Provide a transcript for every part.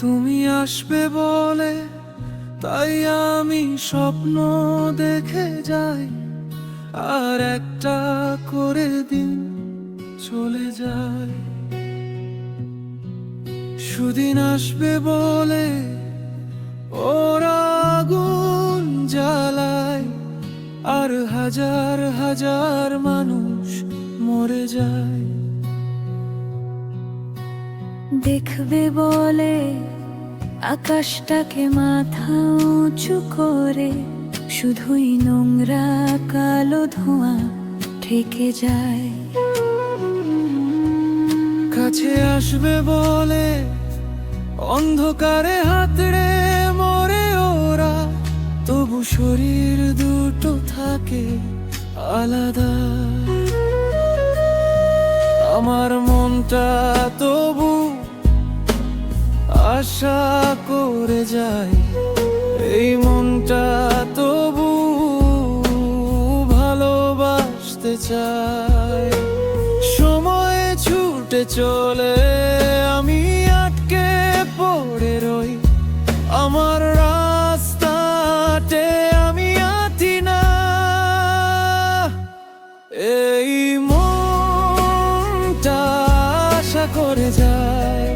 তুমি আসবে বলে তাই আমি স্বপ্ন দেখে যাই, আর একটা করে দিন চলে যায়। সুদিন আসবে বলে ওরা আগুন জ্বালায়, আর হাজার হাজার মানুষ মরে যায়। দেখবে বলে আকাশটাকে মাথা উঁচু করে, শুধুই নোংরা কালো ধোঁয়া থেকে যায়। কাছে আসবে বলে অন্ধকারে হাতড়ে মরে ওরা, তবু শরীর দুটো থাকে আলাদা। আমার মনটা তবু আশা করে যায়, এই মনটা তবু ভালোবাসতে চায়। সময় ছুটে চলে, আমি আটকে পড়ে রই, আমার রাস্তাতে আমি আছি না। এই মনটা আশা করে যায়,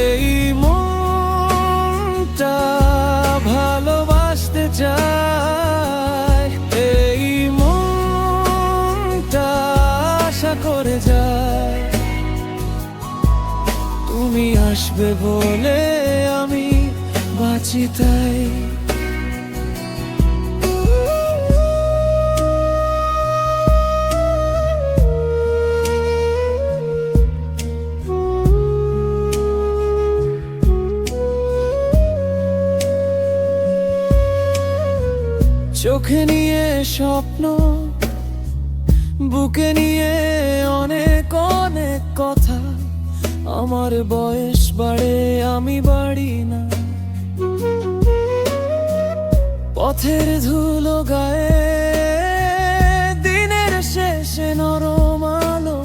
এই মনটা ভালোবাসতে চায়, এই মনটা আশা করে যায়। তুমি আসবে বলে আমি বাঁচি তাই। চোখে নিয়ে স্বপ্ন, বুকে নিয়ে অনেক অনেক কথা, আমার বয়স বাড়ে আমি বাড়ি না। পথের ধুলো গায়ে দিনের শেষে নরম আলো,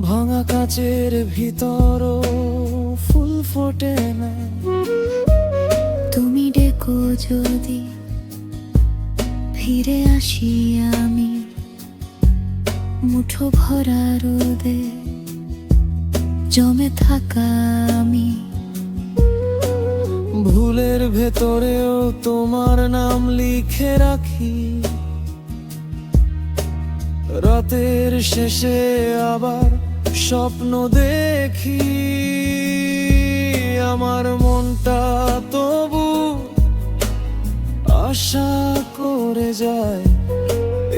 ভাঙা কাচের ভিতরও ফুল ফোটে না। তুমি ডেকো যদি ফিরে আসি আমি, মুঠো ভরা রোদে জমে থাকা আমি। ভুলের ভেতরেও তোমার নাম লিখে রাখি, রাতের শেষে আবার স্বপ্ন দেখি। আমার মনটা তবু আশা করে যায়,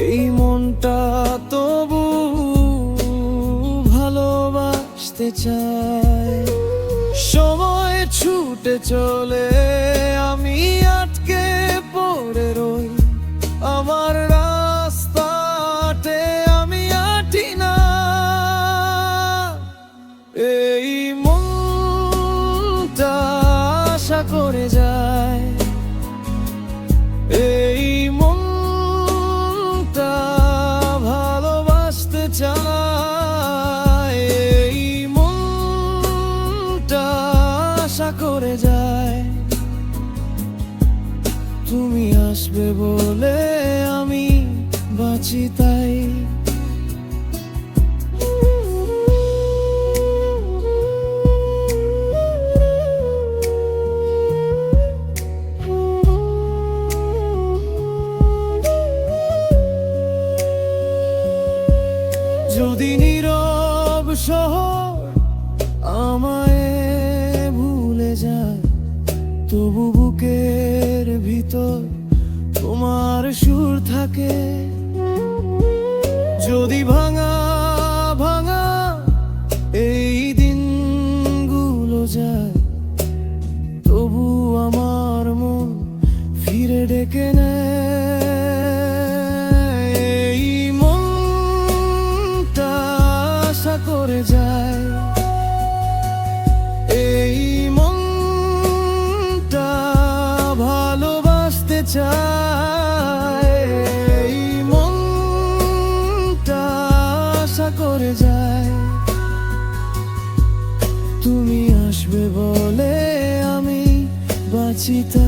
এই মনটা তবু ভালোবাসতে চায়। সময় ছুটে চলে, আমি আটকে পড়ে রই, আমার রাস্তাতে আমি আটি না। এই মনটা আশা করে যায়, এই মনটা ভালোবাসতে চায়, এই মনটা আশা করে যায়। তুমি আসবে বলে আমি বাঁচি তাই। যদি নীরব শহর আমায় ভুলে যায়, তবু বুকের ভিতর তোমার সুর থাকে। যদি ভাঙা ভাঙা এই দিনগুলো যায়, তবু আমার মন ফিরে ডেকে নেয়। এই মনটা আশা করে যায়, এই মনটা ভালোবাসতে চায়, এই মনটা আশা করে যায়। তুমি আসবে পরিচিত